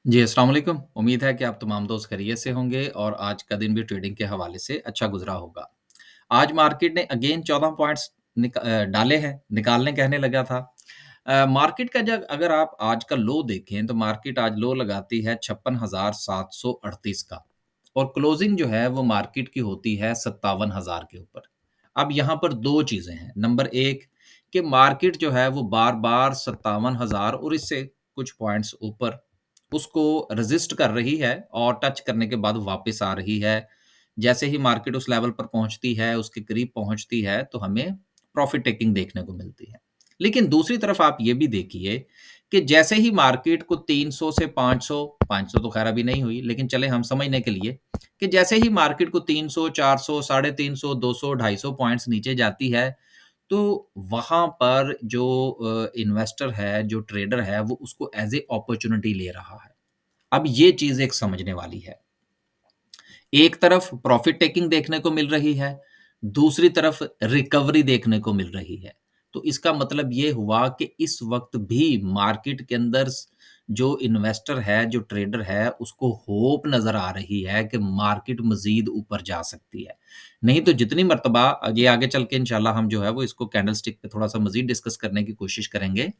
जी, अस्सलाम वालेकुम। उम्मीद है कि आप तमाम दोस्त खैरियत से होंगे और आज का दिन भी ट्रेडिंग के हवाले से अच्छा गुज़रा होगा। आज मार्केट ने अगेन 14 पॉइंट्स डाले हैं, निकालने कहने लगा था। मार्केट का जब अगर आप आज का लो देखें तो मार्केट आज लो लगाती है 56,738 का और क्लोजिंग जो है वो मार्केट की होती है 57,000 के ऊपर। अब यहाँ पर 2 चीज़ें हैं। नंबर 1 कि मार्केट जो है वो बार-बार 57,000 और इससे कुछ पॉइंट्स ऊपर उसको रेज़िस्ट कर रही है और टच करने के बाद वापस आ रही है। जैसे ही मार्केट उस लेवल पर पहुँचती है, उसके करीब पहुँचती है, तो हमें प्रॉफ़िट टेकिंग देखने को मिलती है। लेकिन दूसरी तरफ आप ये भी देखिए कि जैसे ही मार्केट को 300 से 500, 500 तो ख़ैर अभी नहीं हुई, लेकिन चलें हम समझने के लिए कि जैसे ही मार्केट को 300, 400, 350, 200, 250 पॉइंट्स नीचे जाती है, तो वहाँ पर जो इन्वेस्टर है, जो ट्रेडर है, वो उसको एज़ ए अपॉर्च्युनिटी ले रहा है। अब ये चीज़ एक समझने वाली है। एक तरफ प्रॉफ़िट टेकिंग देखने को मिल रही है, दूसरी तरफ रिकवरी देखने को मिल रही है। तो इसका मतलब ये हुआ कि इस वक़्त भी मार्केट के अंदर जो इन्वेस्टर है, जो ट्रेडर है, उसको होप नज़र आ रही है कि मार्केट मज़ीद ऊपर जा सकती है। नहीं तो जितनी मर्तबा ये आगे चल के इंशाल्लाह हम जो है वो इसको कैंडलस्टिक पे थोड़ा-सा मज़ीद डिस्कस करने की कोशिश करेंगे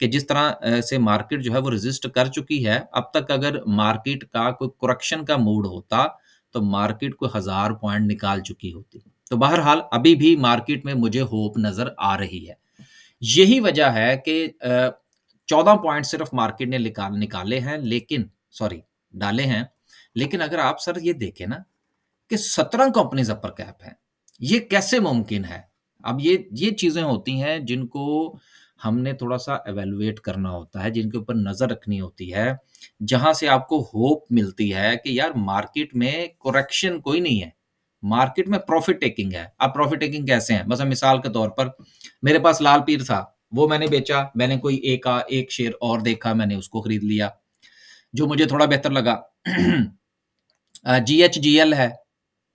कि जिस तरह से मार्केट जो है वो रेज़िस्ट कर चुकी है, अब तक अगर मार्केट का कोई करेक्शन का मूड होता, तो मार्केट को 1000 पॉइंट निकाल चुकी होती। तो बहरहाल अभी भी मार्केट में मुझे होप नज़र आ रही है। यही वजह है कि 14 पॉइंट सिर्फ़ मार्केट ने निकाले हैं लेकिन सॉरी डाले हैं, लेकिन अगर आप सर ये देखें ना कि 17 कंपनीज़ अपर कैप हैं। ये कैसे मुमकिन है? अब ये चीज़ें होती हैं जिनको हमने थोड़ा-सा इवैल्यूएट करना होता है, जिनके ऊपर नज़र रखनी होती है, जहाँ से आपको होप मिलती है कि यार मार्केट में करेक्शन कोई नहीं है, मार्केट में प्रॉफ़िट टेकिंग है। अब प्रॉफ़िट टेकिंग कैसे है? बस मिसाल के तौर पर मेरे पास लाल पीर था, वो मैंने बेचा, मैंने कोई एक शेयर और देखा, मैंने उसको खरीद लिया, जो मुझे थोड़ा बेहतर लगा। जीएचजीएल है,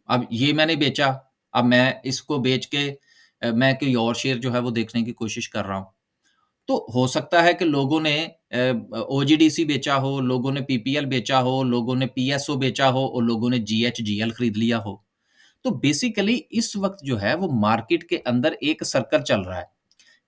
अब ये मैंने बेचा, अब मैं इसको बेच के मैं कोई और शेयर जो है वो देखने की कोशिश कर रहा हूँ। तो हो सकता है कि लोगों ने ओजीडीसी बेचा हो, लोगों ने पीपीएल बेचा हो, लोगों ने पीएसओ बेचा हो और लोगों ने जीएचजीएल खरीद लिया हो। तो बेसिकली इस वक़्त जो है वो मार्केट के अंदर एक सर्कल चल रहा है।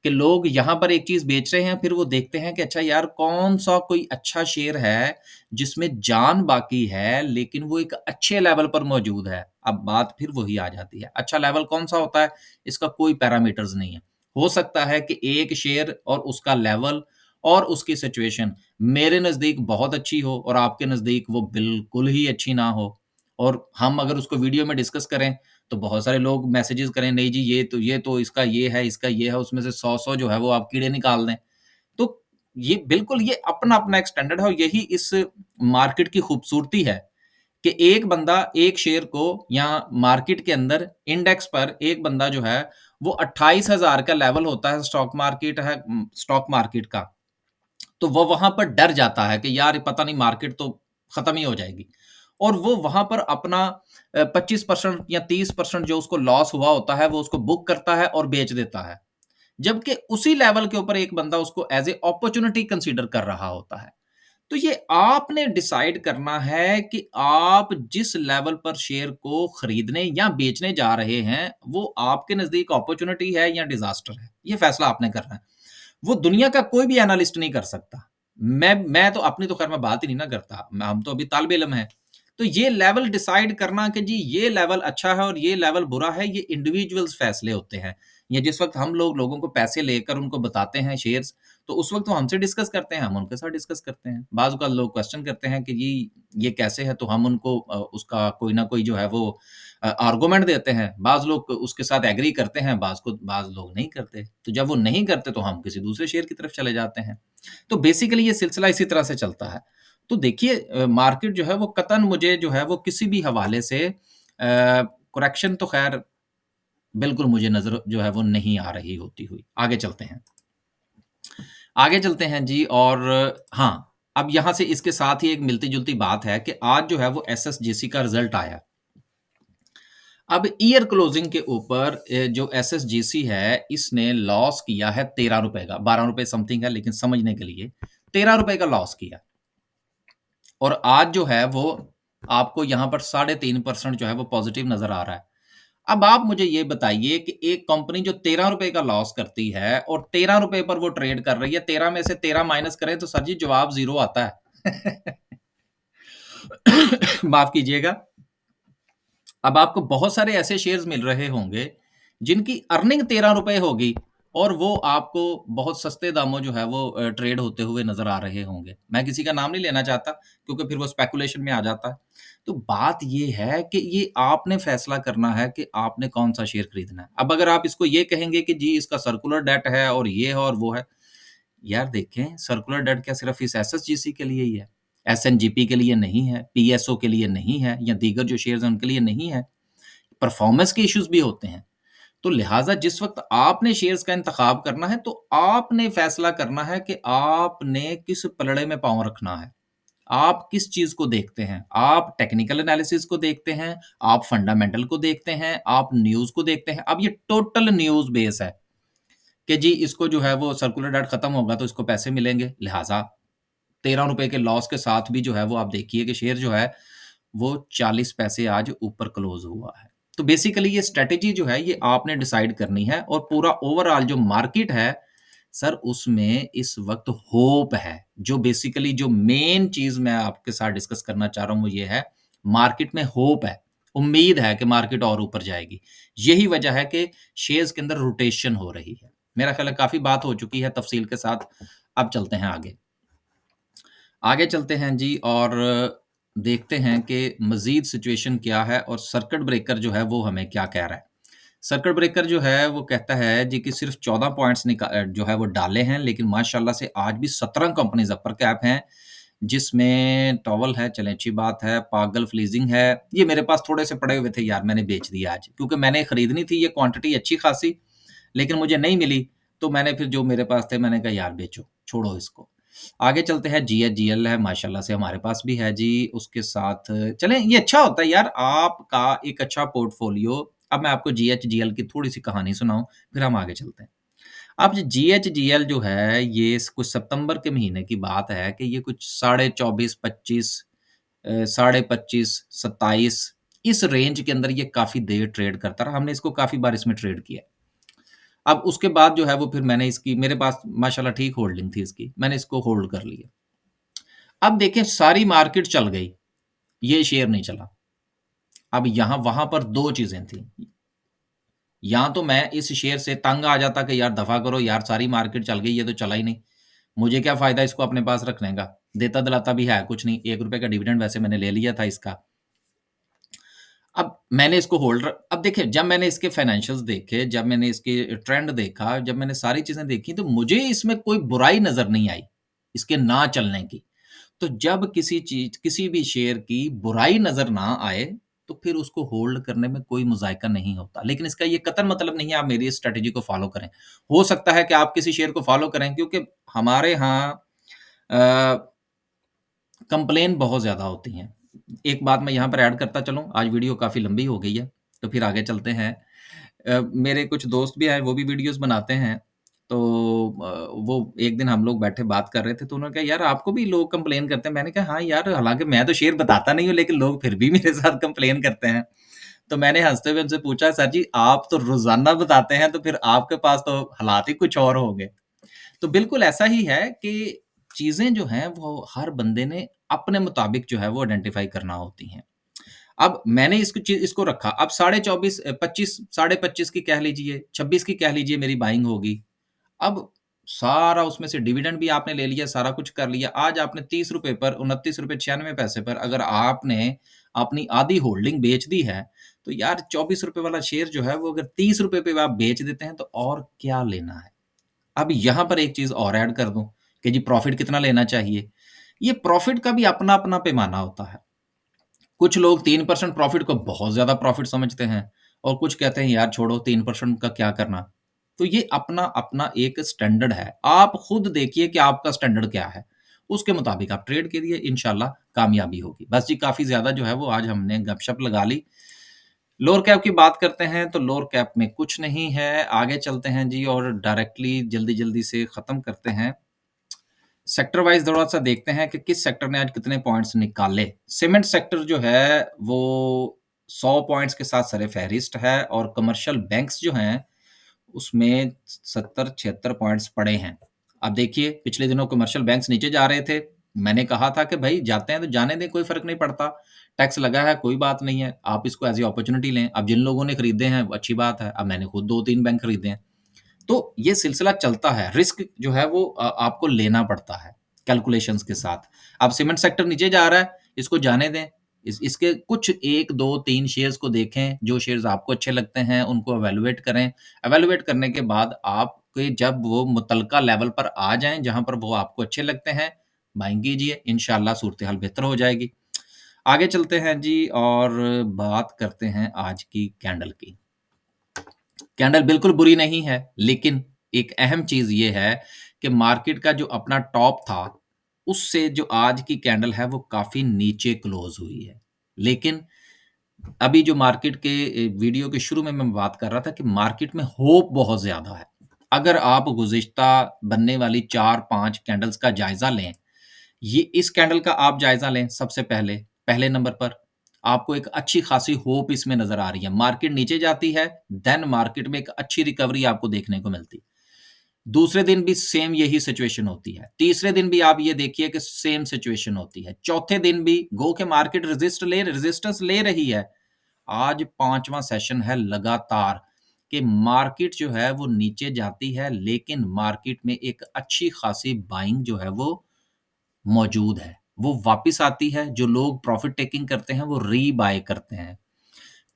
कि लोग यहाँ पर एक चीज़ बेच रहे हैं, फिर वो देखते हैं कि अच्छा यार कौन-सा कोई अच्छा शेयर है, जिसमें जान बाकी है, लेकिन वो एक अच्छे लेवल पर मौजूद है। अब बात फिर वही आ जाती है, अच्छा लेवल कौन-सा होता है? इसका कोई पैरामीटर्स नहीं है। हो सकता है कि एक शेयर और उसका लेवल और उसकी सिचुएशन मेरे नज़दीक बहुत अच्छी हो और आपके नज़दीक वो बिल्कुल ही अच्छी ना हो। और हम अगर उसको वीडियो में डिस्कस करें तो बहुत सारे लोग मैसेजेस करें, नहीं जी ये तो इसका ये है, उसमें से 100-100 जो है वो आप कीड़े निकाल दें। तो ये बिल्कुल ये अपना-अपना एक स्टैंडर्ड है और यही इस मार्केट की खूबसूरती है कि एक बंदा एक शेयर को या मार्केट के अंदर इंडेक्स पर एक बंदा जो है वो 28,000 का लेवल होता है स्टॉक मार्केट का। तो वो वहाँ पर डर जाता है कि यार पता नहीं मार्केट तो खत्म ही हो जाएगी। और वो वहाँ पर अपना 25% या 30% जो उसको लॉस हुआ होता है, वो उसको बुक करता है और बेच देता है। जबकि उसी लेवल के ऊपर एक बंदा उसको एज़ ए अपॉर्च्युनिटी कंसीडर कर रहा होता है। तो ये आपने डिसाइड करना है कि आप जिस लेवल पर शेयर को खरीदने या बेचने जा रहे हैं, वो आपके नज़दीक अपॉर्च्युनिटी है या डिज़ास्टर है। ये फैसला आपने करना है। वो दुनिया का कोई भी एनालिस्ट नहीं कर सकता। मैं तो अपनी तो खैर मैं बात ही नहीं ना करता। हम तो अभी तालिब-इल्म हैं। तो ये लेवल डिसाइड करना कि जी ये लेवल अच्छा है और ये लेवल बुरा है, ये इंडिविजुअल्स फैसले होते हैं। या जिस वक़्त हम लोग लोगों को पैसे लेकर उनको बताते हैं शेयर्स, तो उस वक़्त वो हमसे डिस्कस करते हैं, हम उनके साथ डिस्कस करते हैं। बाज़-औक़ात लोग क्वेश्चन करते हैं कि जी ये कैसे है? तो हम उनको उसका कोई ना कोई जो है वो आर्गुमेंट देते हैं। बाज़ लोग उसके साथ एग्री करते हैं, बाज़ लोग नहीं करते। तो जब वो नहीं करते तो हम किसी दूसरे शेयर की तरफ चले जाते हैं। तो बेसिकली ये सिलसिला इसी तरह से चलता है। तो देखिए मार्केट जो है वो कतन मुझे जो है वो किसी भी हवाले से करेक्शन तो ख़ैर बिल्कुल मुझे नज़र जो है वो नहीं आ रही होती हुई। आगे चलते हैं। आगे चलते हैं जी और हाँ, अब यहाँ से इसके साथ ही एक मिलती-जुलती बात है कि आज जो है वो एसएसजेसी का रिज़ल्ट आया। अब ईयर क्लोजिंग के ऊपर जो एसएसजीसी है, इसने लॉस किया है ₹13 का, ₹12 समथिंग है लेकिन समझने के लिए ₹13 का लॉस किया। और आज जो है वो आपको यहाँ पर 3.5% जो है वो पॉज़िटिव नज़र आ रहा है। अब आप मुझे ये बताइए कि एक कंपनी जो ₹13 का लॉस करती है और ₹13 पर वो ट्रेड कर रही है, 13 में से 13 माइनस करें तो सर जी जवाब 0 आता है। माफ़ कीजिएगा। अब आपको बहुत सारे ऐसे शेयर्स मिल रहे होंगे, जिनकी अर्निंग ₹13 होगी और वो आपको बहुत सस्ते दामों जो है वो ट्रेड होते हुए नज़र आ रहे होंगे। मैं किसी का नाम नहीं लेना चाहता, क्योंकि फिर वो स्पेकुलेशन में आ जाता है। तो बात ये है कि ये आपने फैसला करना है कि आपने कौन-सा शेयर खरीदना है। अब अगर आप इसको ये कहेंगे कि जी इसका सर्कुलर डेट है और ये है और वो है, यार देखें सर्कुलर डेट क्या सिर्फ़ इस एसएसजीसी के लिए ही है? एसएनजीपी के लिए नहीं है, पीएसओ के लिए नहीं है या दीगर जो शेयर्स हैं उनके लिए नहीं है। परफ़ॉर्मेंस के इश्यूज़ भी होते हैं। तो लिहाज़ा जिस वक़्त आपने शेयर्स का इंतख़ाब करना है, तो आपने फ़ैसला करना है कि आपने किस पलड़े में पाँव रखना है। आप किस चीज़ को देखते हैं? आप टेक्निकल एनालिसिस को देखते हैं, आप फंडामेंटल को देखते हैं, आप न्यूज़ को देखते हैं। अब ये टोटल न्यूज़ बेस है कि जी इसको जो है वो सर्कुलर डेट खत्म होगा तो इसको पैसे मिलेंगे। लिहाज़ा ₹13 के लॉस के साथ भी जो है वो आप देखिए कि शेयर जो है वो 40 पैसे आज ऊपर क्लोज़ हुआ है। तो बेसिकली ये स्ट्रैटेजी जो है ये आपने डिसाइड करनी है और पूरा ओवरऑल जो मार्केट है, सर उसमें इस वक़्त होप है। जो बेसिकली जो मेन चीज़ मैं आपके साथ डिस्कस करना चाह रहा हूँ वो ये है, मार्केट में होप है। उम्मीद है कि मार्केट और ऊपर जाएगी। यही वजह है कि शेयर्स के अंदर रोटेशन हो रही है। मेरा ख़्याल है काफ़ी बात हो चुकी है तफ़सील के साथ, अब चलते हैं आगे। आगे चलते हैं जी और देखते हैं कि मज़ीद सिचुएशन क्या है और सर्किट ब्रेकर जो है वो हमें क्या कह रहा है। सर्किट ब्रेकर जो है वो कहता है जी कि सिर्फ़ 14 पॉइंट्स जो है वो डाले हैं, लेकिन माशाल्लाह से आज भी 17 कंपनीज़ अपर कैप हैं, जिसमें टॉवल है, चलें अच्छी बात है, पागल फ्लीजिंग है। ये मेरे पास थोड़े से पड़े हुए थे यार, मैंने बेच दिए आज, क्योंकि मैंने खरीदनी थी ये क्वांटिटी अच्छी खासी, लेकिन मुझे नहीं मिली, तो मैंने फिर जो मेरे पास थे मैंने कहा यार बेचो, छोड़ो इसको। आगे चलते हैं जीएचजीएल है माशाल्लाह से हमारे पास भी है जी, उसके साथ चलें ये अच्छा होता है यार आपका एक अच्छा पोर्टफ़ोलियो। अब मैं आपको जीएचजीएल की थोड़ी-सी कहानी सुनाऊँ, फिर हम आगे चलते हैं। अब जीएचजीएल जो है ये कुछ सितंबर के महीने की बात है कि ये कुछ साढ़े 24, 25 साढ़े 25, 27 इस रेंज के अंदर ये काफ़ी देर ट्रेड करता रहा। हमने इसको काफ़ी बार इसमें ट्रेड किया। अब उसके बाद जो है वो फिर मैंने इसकी मेरे पास माशाल्लाह ठीक होल्डिंग थी इसकी, मैंने इसको होल्ड कर लिया। अब देखें सारी मार्केट चल गई, ये शेयर नहीं चला। अब यहाँ वहाँ पर 2 चीज़ें थी, या तो मैं इस शेयर से तंग आ जाता कि यार दफ़ा करो यार सारी मार्केट चल गई, ये तो चला ही नहीं। मुझे क्या फ़ायदा इसको अपने पास रखने का, देता-दलाता भी है कुछ नहीं, ₹1 का डिविडेंड वैसे मैंने ले लिया था इसका। अब मैंने इसको अब देखिए जब मैंने इसके फाइनेंशियल्स देखे, जब मैंने इसके ट्रेंड देखा, जब मैंने सारी चीज़ें देखी तो मुझे इसमें कोई बुराई नज़र नहीं आई, इसके ना चलने की। तो जब किसी भी शेयर की बुराई नज़र ना आए, तो फिर उसको होल्ड करने में कोई मज़ायका नहीं होता। लेकिन इसका ये कतई मतलब नहीं है आप मेरी इस स्ट्रैटेजी को फ़ॉलो करें। हो सकता है कि आप किसी शेयर को फ़ॉलो करें क्योंकि हमारे यहाँ अ, कंप्लेन बहुत ज़्यादा होती हैं। एक बात मैं यहाँ पर ऐड करता चलूँ, आज वीडियो काफ़ी लंबी हो गई है, तो फिर आगे चलते हैं। मेरे कुछ दोस्त भी हैं, वो भी वीडियोज़ बनाते हैं, तो वो एक दिन हम लोग बैठे बात कर रहे थे, तो उन्होंने कहा, "यार, आपको भी लोग कंप्लेन करते हैं?" मैंने कहा, "हाँ यार, हालाँकि मैं तो शेयर बताता नहीं हूँ, लेकिन लोग फिर भी मेरे साथ कंप्लेन करते हैं।" तो मैंने हँसते हुए उनसे पूछा, "सर जी, आप तो रोज़ाना बताते हैं, तो फिर आपके पास तो हालात ही कुछ और होंगे।" तो बिल्कुल ऐसा ही है कि चीज़ें जो हैं वो हर बंदे ने अपने मुताबिक जो है वो आइडेंटिफ़ाई करना होती हैं। अब मैंने इसको रखा, अब साढ़े 24 25 साढ़े 25 की कह लीजिए, 26 की कह लीजिए मेरी बाइंग होगी। अब सारा उसमें से डिविडेंड भी आपने ले लिया, सारा कुछ कर लिया। आज आपने ₹30 पर ₹29.96 पर अगर आपने अपनी आधी होल्डिंग बेच दी है, तो यार ₹24 वाला शेयर जो है वो अगर ₹30 पे आप बेच देते हैं तो और क्या लेना है? अब यहाँ पर एक चीज़ और ऐड कर दूँ कि जी प्रॉफ़िट कितना लेना चाहिए? ये प्रॉफ़िट का भी अपना-अपना पैमाना होता है। कुछ लोग 3% प्रॉफ़िट को बहुत ज़्यादा प्रॉफ़िट समझते हैं और कुछ कहते हैं यार छोड़ो 3% का क्या करना। तो ये अपना-अपना एक स्टैंडर्ड है। आप खुद देखिए कि आपका स्टैंडर्ड क्या है? उसके मुताबिक आप ट्रेड करिए इंशाल्लाह कामयाबी होगी। बस जी काफ़ी ज़्यादा जो है वो आज हमने गपशप लगा ली। लोअर कैप की बात करते हैं तो लोअर कैप में कुछ नहीं है। आगे चलते हैं जी और डायरेक्टली जल्दी-जल्दी से ख़त्म करते हैं। सेक्टर वाइज़ थोड़ा-सा देखते हैं कि किस सेक्टर ने आज कितने पॉइंट्स निकाले। सीमेंट सेक्टर जो है वो 100 पॉइंट्स के साथ सर-ए-फ़हरिस्त है और कमर्शियल बैंक्स जो हैं उसमें 70-76 पॉइंट्स पड़े हैं। अब देखिए पिछले दिनों कमर्शियल बैंक्स नीचे जा रहे थे। मैंने कहा था कि भई जाते हैं तो जाने दें, कोई फ़र्क नहीं पड़ता। टैक्स लगा है, कोई बात नहीं है। आप इसको एज़ ए अपॉर्च्युनिटी लें। अब जिन लोगों ने खरीदे हैं वो अच्छी बात है। अब मैंने खुद 2-3 बैंक खरीदे हैं। तो ये सिलसिला चलता है। रिस्क जो है वो आपको लेना पड़ता है कैलकुलेशंस के साथ। अब सीमेंट सेक्टर नीचे जा रहा है, इसको जाने दें। इसके कुछ 1, 2, 3 शेयर्स को देखें, जो शेयर्स आपको अच्छे लगते हैं, उनको इवैल्यूएट करें। इवैल्यूएट करने के बाद आपके जब वो मुतलका लेवल पर आ जाएँ, जहाँ पर वो आपको अच्छे लगते हैं, बाइंग कीजिए, इंशाअल्लाह सूरत-ए-हाल बेहतर हो जाएगी। आगे चलते हैं जी और बात करते हैं आज की कैंडल की। कैंडल बिल्कुल बुरी नहीं है, लेकिन एक अहम चीज़ ये है कि मार्केट का जो अपना टॉप था, उससे जो आज की कैंडल है, वो काफ़ी नीचे क्लोज़ हुई है। लेकिन अभी जो मार्केट के वीडियो के शुरू में मैं बात कर रहा था कि मार्केट में होप बहुत ज़्यादा है। अगर आप गुज़िश्ता बनने वाली 4-5 कैंडल्स का जायज़ा लें, ये इस कैंडल का आप जायज़ा लें सबसे पहले, पहले नंबर पर, आपको एक अच्छी खासी होप इसमें नज़र आ रही है। मार्केट नीचे जाती है, देन मार्केट में एक अच्छी रिकवरी आपको देखने को मिलती है। दूसरे दिन भी सेम यही सिचुएशन होती है। तीसरे दिन भी आप ये देखिए कि सेम सिचुएशन होती है। चौथे दिन भी गो के मार्केट रेजिस्टेंस ले रही है। आज 5वाँ सेशन है लगातार कि मार्केट जो है वो नीचे जाती है, लेकिन मार्केट में एक अच्छी खासी बाइंग जो है वो मौजूद है। वो वापिस आती है, जो लोग प्रॉफ़िट टेकिंग करते हैं, वो री-बाय करते हैं।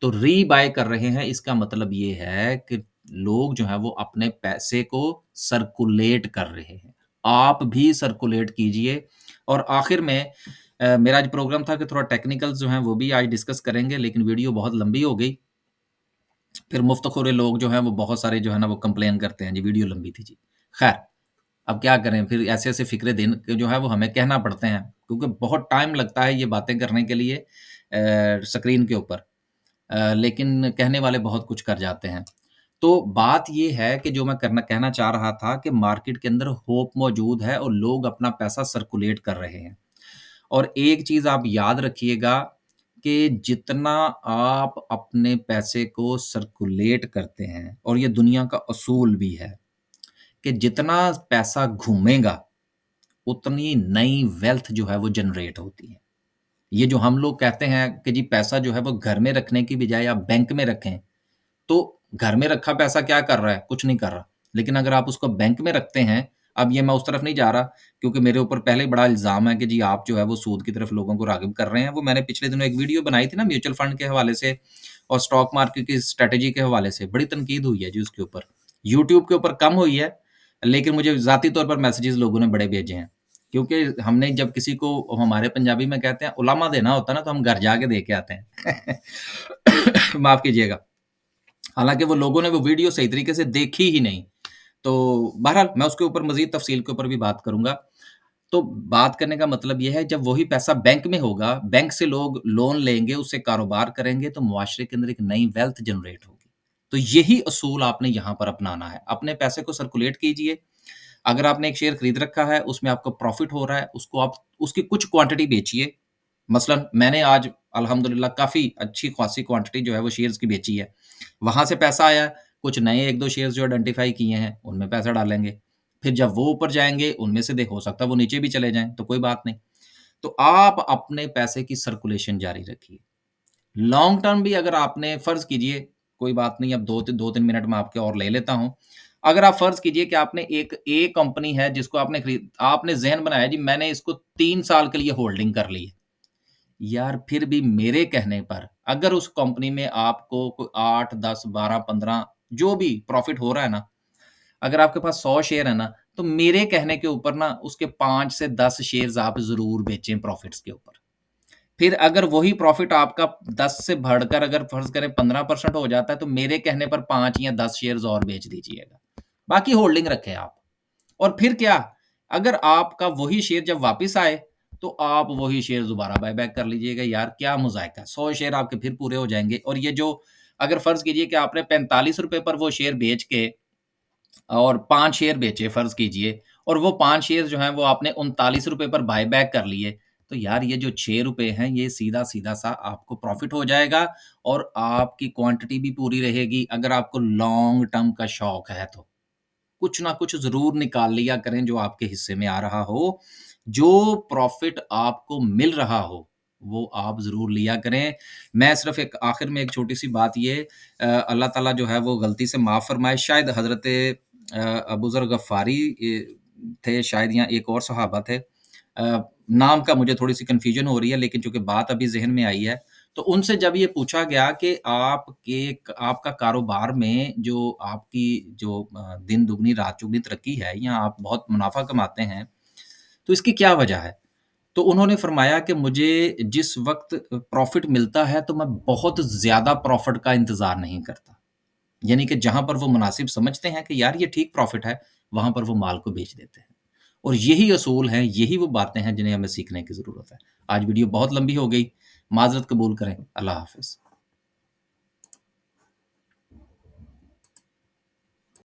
तो री-बाय कर रहे हैं, इसका मतलब ये है कि लोग जो हैं, वो अपने पैसे को सर्कुलेट कर रहे हैं। आप भी सर्कुलेट कीजिए और आखिर में मेरा आज प्रोग्राम था कि थोड़ा टेक्निकल्स जो हैं, वो भी आज डिस्कस करेंगे, लेकिन वीडियो बहुत लंबी हो गई। फिर मुफ्तखोरे लोग जो हैं, वो बहुत सारे जो है ना, वो कंप्लेन करते हैं, जी, वीडियो लंबी थी जी। खैर अब क्या करें फिर ऐसे-ऐसे फ़िक्रे दिन के जो है वो हमें कहना पड़ते हैं, क्योंकि बहुत टाइम लगता है ये बातें करने के लिए स्क्रीन के ऊपर। लेकिन कहने वाले बहुत कुछ कर जाते हैं। तो बात ये है कि जो मैं करना कहना चाह रहा था कि मार्केट के अंदर होप मौजूद है और लोग अपना पैसा सर्कुलेट कर रहे हैं। और एक चीज़ आप याद रखिएगा कि जितना आप अपने पैसे को सर्कुलेट करते हैं और ये दुनिया का असूल भी है कि जितना पैसा घूमेगा उतनी नई वेल्थ जो है वो जनरेट होती है। ये जो हम लोग कहते हैं कि जी पैसा जो है वो घर में रखने की बजाय आप बैंक में रखें, तो घर में रखा पैसा क्या कर रहा है? कुछ नहीं कर रहा। लेकिन अगर आप उसको बैंक में रखते हैं, अब ये मैं उस तरफ नहीं जा रहा क्योंकि मेरे ऊपर पहले ही बड़ा इल्ज़ाम है कि जी आप जो है वो सूद की तरफ लोगों को राग़िब कर रहे हैं। वो मैंने पिछले दिनों एक वीडियो बनाई थी ना म्यूचुअल फंड के हवाले से और स्टॉक मार्केट की स्ट्रैटेजी के हवाले से, बड़ी तनकीद हुई है जी उसके ऊपर। यूट्यूब के ऊपर कम हुई है, लेकिन मुझे ज़ाती तौर पर मैसेजेज़ लोगों ने बड़े भेजे हैं। क्योंकि हमने जब किसी को हमारे पंजाबी में कहते हैं उलामा देना होता है ना, तो हम घर जाके दे के आते हैं। माफ़ कीजिएगा। हालाँकि वो लोगों ने वो वीडियो सही तरीके से देखी ही नहीं। तो बहरहाल मैं उसके ऊपर मज़ीद तफ़सील के ऊपर भी बात करूँगा। तो बात करने का मतलब ये है जब वही पैसा बैंक में होगा, बैंक से लोग लोन लेंगे, उससे कारोबार करेंगे तो मुआशरे के अंदर एक नई वेल्थ जनरेट होगी। तो यही असूल आपने यहाँ पर अपनाना है। अपने पैसे को सर्कुलेट कीजिए। अगर आपने एक शेयर खरीद रखा है, उसमें आपको प्रॉफ़िट हो रहा है, उसको आप उसकी कुछ क्वांटिटी बेचिए। मसलन मैंने आज अल्हम्दुलिल्लाह काफ़ी अच्छी खासी क्वांटिटी जो है वो शेयर्स की बेची है। वहाँ से पैसा आया, कुछ नए 1-2 शेयर्स जो आइडेंटिफ़ाई किए हैं, उनमें पैसा डालेंगे। फिर जब वो ऊपर जाएँगे, उनमें से हो सकता है वो नीचे भी चले जाएँ, तो कोई बात नहीं। तो आप अपने पैसे की सर्कुलेशन जारी रखिए। लॉन्ग टर्म भी अगर आपने फ़र्ज़ कीजिए, कोई बात नहीं अब 2-3 मिनट मैं आपके और ले लेता हूँ। अगर आप फ़र्ज़ कीजिए कि आपने एक ए कंपनी है जिसको आपने ज़हन बनाया जी मैंने इसको 3 साल के लिए होल्डिंग कर ली है। यार फिर भी मेरे कहने पर अगर उस कंपनी में आपको 8, 10, 12, 15 जो भी प्रॉफ़िट हो रहा है ना, अगर आपके पास 100 शेयर है ना, तो मेरे कहने के ऊपर ना उसके 5 से 10 शेयर्स आप ज़रूर बेचें प्रॉफ़िट्स के ऊपर। फिर अगर वही प्रॉफ़िट आपका 10 से बढ़कर अगर फ़र्ज़ करें 15% हो जाता है, तो मेरे कहने पर 5 या 10 शेयर्स और बेच दीजिएगा। बाकी होल्डिंग रखें आप। और फिर क्या, अगर आपका वही शेयर जब वापस आए, तो आप वही शेयर दोबारा बायबैक कर लीजिएगा यार, क्या मज़ायका है। 100 शेयर आपके फिर पूरे हो जाएँगे और ये जो अगर फ़र्ज़ कीजिए कि आपने ₹45 पर वो शेयर बेच के और 5 शेयर बेचे फ़र्ज़ कीजिए और वो 5 शेयर जो हैं वो आपने ₹39 पर बायबैक कर लिए, तो यार ये जो ₹6 हैं ये सीधा-सीधा सा आपको प्रॉफ़िट हो जाएगा और आपकी क्वांटिटी भी पूरी रहेगी अगर आपको लॉन्ग टर्म का शौक है तो। कुछ ना कुछ ज़रूर निकाल लिया करें जो आपके हिस्से में आ रहा हो। जो प्रॉफ़िट आपको मिल रहा हो, वो आप ज़रूर लिया करें। मैं सिर्फ़ एक आखिर में एक छोटी-सी बात ये अल्लाह ताला जो है वो गलती से माफ़ फ़रमाए शायद हज़रत अबू ज़र गफ़ारी थे शायद या एक और सहाबा थे। नाम का मुझे थोड़ी-सी कन्फ्यूज़न हो रही है लेकिन चूँकि बात अभी ज़हन में आई है, तो उनसे जब ये पूछा गया कि आपका कारोबार में जो आपकी जो दिन दुगनी रात चौगुनी तरक्की है या आप बहुत मुनाफ़ा कमाते हैं, तो इसकी क्या वजह है? तो उन्होंने फ़रमाया कि मुझे जिस वक़्त प्रॉफ़िट मिलता है तो मैं बहुत ज़्यादा प्रॉफ़िट का इंतज़ार नहीं करता। यानी कि जहाँ पर वो मुनासिब समझते हैं कि यार ये ठीक प्रॉफ़िट है, वहाँ पर वो माल को बेच देते हैं। और यही असूल हैं, यही वो बातें हैं जिन्हें हमें सीखने की ज़रूरत है। आज वीडियो बहुत लंबी हो गई, माज़रत कबूल करें। अल्लाह हाफ़िज़।